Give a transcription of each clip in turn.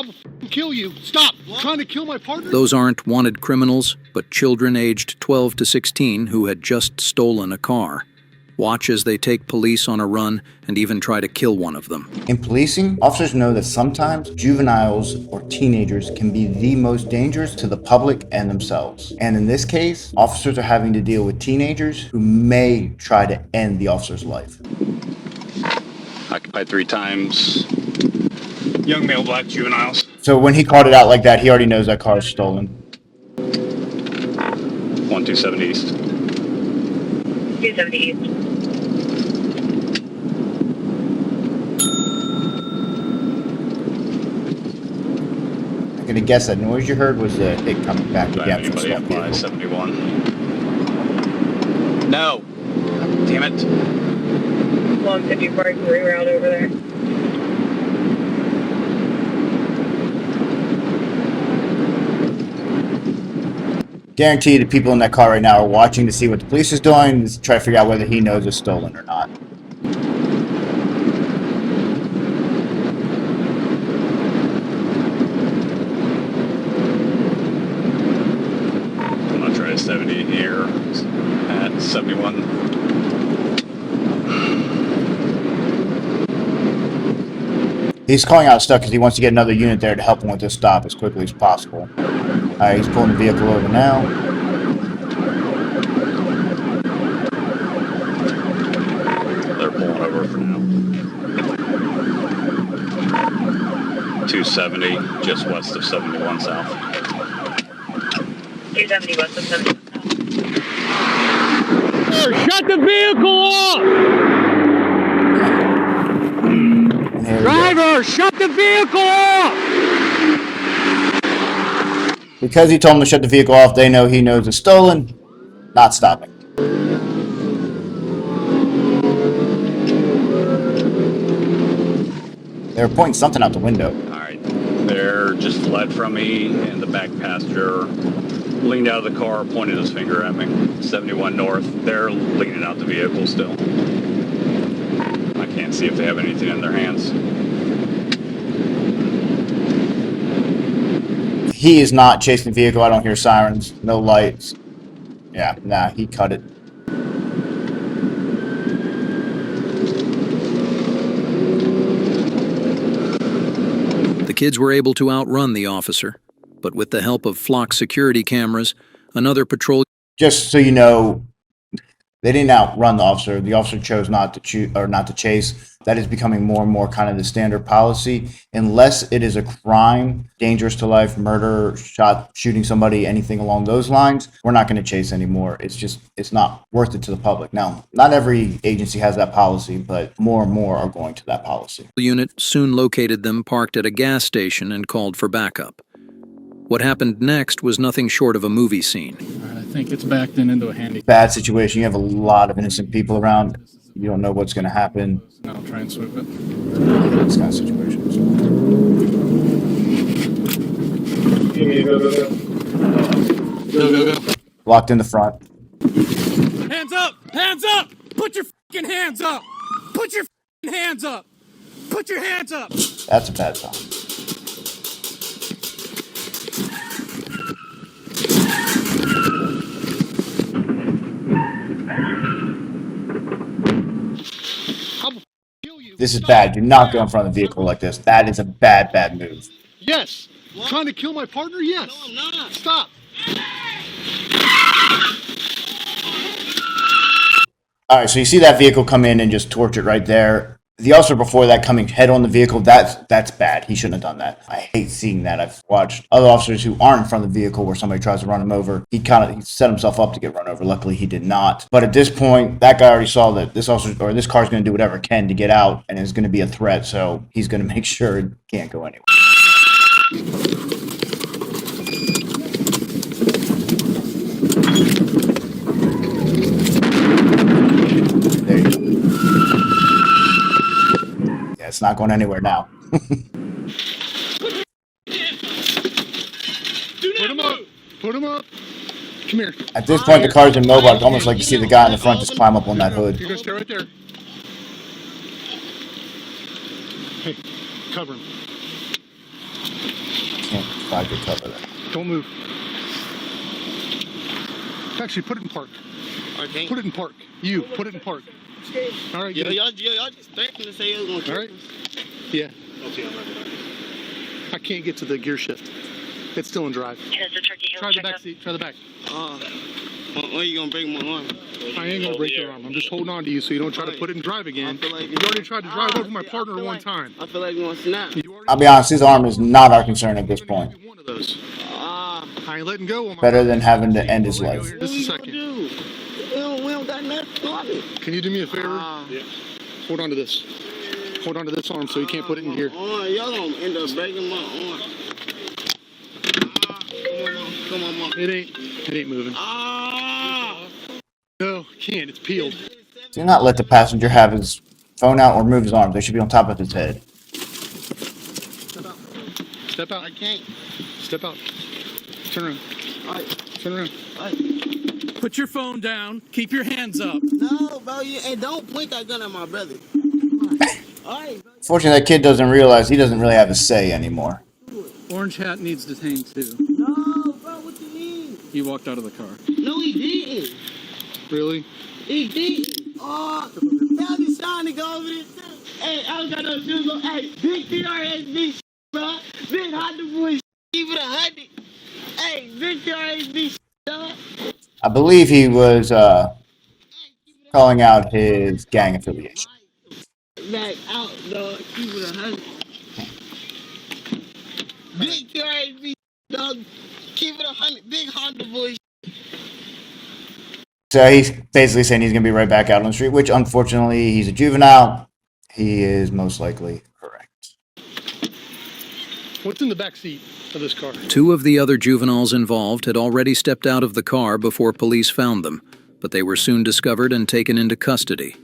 I'll kill you. Stop. What? Trying to kill my partner? Those aren't wanted criminals, but children aged 12 to 16 who had just stolen a car. Watch as they take police on a run and even try to kill one of them. In policing, officers know that sometimes juveniles or teenagers can be the most dangerous to the public and themselves. And in this case, officers are having to deal with teenagers who may try to end the officer's life. Occupied 3 times. Young male black juveniles. So when he called it out like that, he already knows that car is stolen. 127 East. 270 East. I'm gonna guess that noise you heard was it coming back again from Anybody up by 71? No. Damn it. 154 reroute over there. Guarantee the people in that car right now are watching to see what the police is doing, to try to figure out whether he knows it's stolen or not. I'm gonna try 70 here at 71. He's calling out stuff because he wants to get another unit there to help him with this stop as quickly as possible. Alright, he's pulling the vehicle over now. They're pulling over for now. 270, just west of 71 south. 270 west of 71 south. Shut the vehicle off! Driver, shut the vehicle off! Because he told him to shut the vehicle off, they know he knows it's stolen. Not stopping. They were pointing something out the window. Alright, they're just fled from me, and the back passenger leaned out of the car, pointed his finger at me. 71 north, they're leaning out the vehicle still. I can't see if they have anything in their hands. He is not chasing the vehicle. I don't hear sirens, no lights. Yeah, nah, he cut it. The kids were able to outrun the officer, but with the help of flock security cameras, another patrol... Just so you know, they didn't outrun the officer. The officer chose not to chase. That is becoming more and more kind of the standard policy. Unless it is a crime, dangerous to life, murder, shooting somebody, anything along those lines, we're not going to chase anymore. It's not worth it to the public. Now, not every agency has that policy, but more and more are going to that policy. The unit soon located them parked at a gas station and called for backup. What happened next was nothing short of a movie scene. I think it's backed into a handy. Bad situation. You have a lot of innocent people around. You don't know what's going to happen. I'll try and swoop it. This kind of situation. Go. Locked in the front. Hands up! Hands up! Put your fucking hands up! Put your fucking hands up! Put your hands up! That's a bad sign. This is bad. Do not go in front of the vehicle like this. That is a bad, bad move. Yes. What? Trying to kill my partner? Yes. No, I'm not. Stop. All right, so you see that vehicle come in and just torch it right there. The officer before that coming head on the vehicle, that's bad. He shouldn't have done that. I hate seeing that. I've watched other officers who aren't in front of the vehicle where somebody tries to run him over. He set himself up to get run over. Luckily, he did not. But at this point, that guy already saw that this officer or this car is going to do whatever it can to get out, and is going to be a threat. So he's going to make sure it can't go anywhere. There you go. It's not going anywhere now. Put him up. Put him up. Come here. At this point, the car's immobile. I'd almost like to see the guy in the front just climb up on that hood. You're going to stay right there. Hey, cover him. Provide good cover there. Don't move. Actually, put it in park. Okay. Put it in park. You, put it in park. All right, Y'all just threatened to say you was gonna all right. Yeah. I can't get to the gear shift. It's still in drive. Try the back seat. Try the back. When you gonna break my arm? I ain't gonna break your arm. I'm just holding on to you so you don't try to put it in drive again. You already tried to drive over my partner one time. I feel like you gonna snap. I'll be honest, his arm is not our concern at this point. One of those. I ain't letting go. Better than having to end his life. Just a second. We don't got nothing on it. Can you do me a favor? Yeah. Hold on to this. Hold on to this arm so you can't put it in gear. Y'all gonna end up breaking my arm. Come on, Mom. It ain't moving. No, can't. It's peeled. Do not let the passenger have his phone out or move his arms. They should be on top of his head. Step out. I can't. Step out. Turn around. All right. Turn around. All right. Put your phone down. Keep your hands up. No, bro. And don't point that gun at my brother. All right, bro. Fortunately, that kid doesn't realize he doesn't really have a say anymore. Orange hat needs detained too. No, bro. What you mean? He walked out of the car. No, he didn't. Really? He didn't. Oh, tell me trying to go over this too. Hey, I don't got no shoes on. Hey, big TRSB, bro. Big Honda boy, keep it 100. Hey, big TRSB, dog. I believe he was calling out his gang affiliation. Back out, dog. Keep it 100. Big TRSB, dog. Keep it 100. Big Honda boy. So he's basically saying he's going to be right back out on the street, which unfortunately he's a juvenile. He is most likely correct. What's in the back seat of this car? 2 of the other juveniles involved had already stepped out of the car before police found them, but they were soon discovered and taken into custody.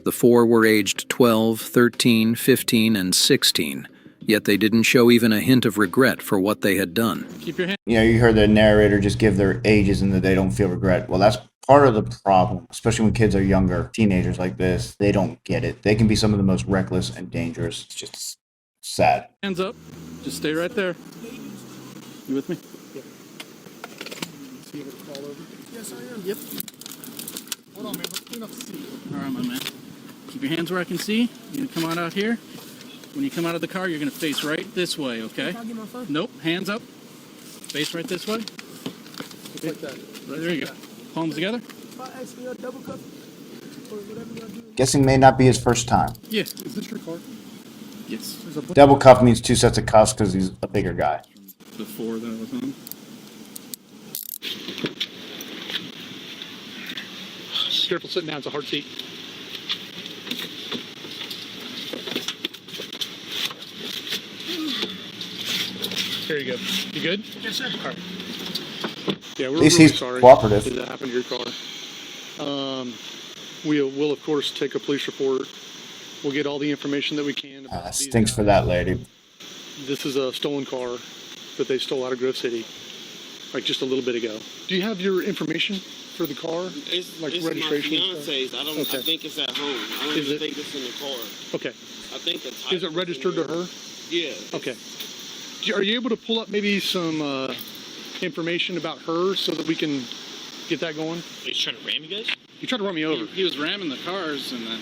The 4 were aged 12, 13, 15, and 16, yet they didn't show even a hint of regret for what they had done. Keep your hands. You know, you heard the narrator just give their ages and that they don't feel regret. Well, that's part of the problem, especially when kids are younger, teenagers like this. They don't get it. They can be some of the most reckless and dangerous. It's just sad. Hands up. Just stay right there. You with me? See if it's fall over. Yes, I am. Yep. Hold on, man. Let's clean up the seat. All right, my man. Keep your hands where I can see. You're gonna come on out here. When you come out of the car, you're gonna face right this way, okay? Can I get my phone? Nope. Hands up. Face right this way. Just like that. Right, there you go. Palms together. Guessing may not be his first time. Yeah. Is this your car? Yes. There's a Double cuff means 2 sets of cuffs because he's a bigger guy. The 4 that I was on. Careful sitting down. It's a hard seat. There you go. You good? Yes, sir. All right. Yeah, we're At least really he's sorry cooperative. that happened to your car. We'll of course take a police report. We'll get all the information that we can. About these Stinks for that lady. This is a stolen car that they stole out of Grove City, like just a little bit ago. Do you have your information for the car? It's registration my and stuff? fiance's. I don't. Okay. I think it's at home. I don't Is even it? think it's in the car. Okay. I think the Is it registered to her? Yeah. Okay. Are you able to pull up maybe some information about her so that we can get that going? He's trying to ram you guys? You tried to run me over. He was ramming the cars, and then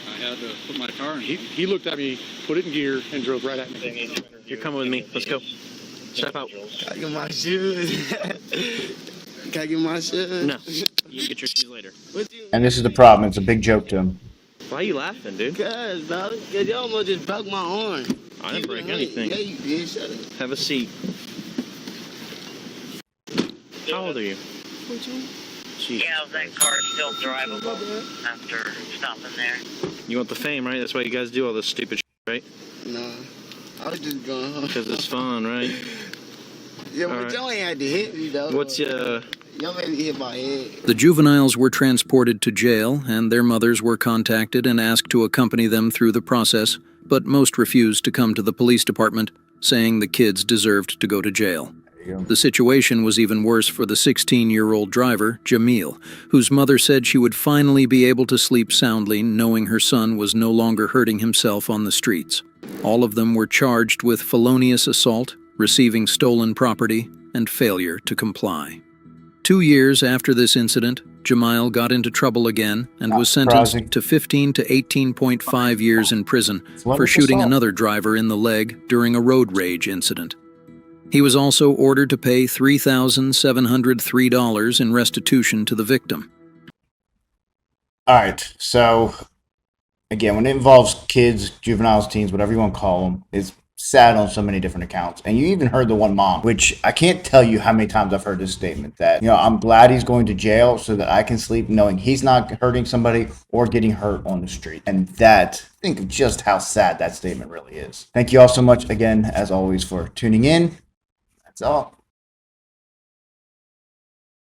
I had to put my car in. He looked at me, put it in gear, and drove right at me. You're coming with me. Let's go. Step out. Can I get my shoes? Can I get my shoes? No. You can get your shoes later. What you? And this is the problem. It's a big joke to him. Why are you laughing, dude? Cause, dog. Cause you almost just broke my arm. I didn't break anything. Yeah, you did. Shut up. Have a seat. How old are you? 14. Jeez. Yeah, that car's still drivable after stopping there. You want the fame, right? That's why you guys do all this stupid shit, right? Nah. I was just going home. Because it's fun, right? Yeah, but Alright. y'all ain't had to hit me, though. What's Y'all made me hit my head. The juveniles were transported to jail, and their mothers were contacted and asked to accompany them through the process, but most refused to come to the police department, saying the kids deserved to go to jail. The situation was even worse for the 16-year-old driver, Jamil, whose mother said she would finally be able to sleep soundly knowing her son was no longer hurting himself on the streets. All of them were charged with felonious assault, receiving stolen property, and failure to comply. 2 years after this incident, Jamail got into trouble again and was sentenced to 15 to 18.5 years in prison for shooting another driver in the leg during a road rage incident. He was also ordered to pay $3,703 in restitution to the victim. All right, so again, when it involves kids, juveniles, teens, whatever you want to call them, it's sad on so many different accounts. And you even heard the one mom, which I can't tell you how many times I've heard this statement that, I'm glad he's going to jail so that I can sleep knowing he's not hurting somebody or getting hurt on the street. And think of just how sad that statement really is. Thank you all so much again, as always, for tuning in. That's all.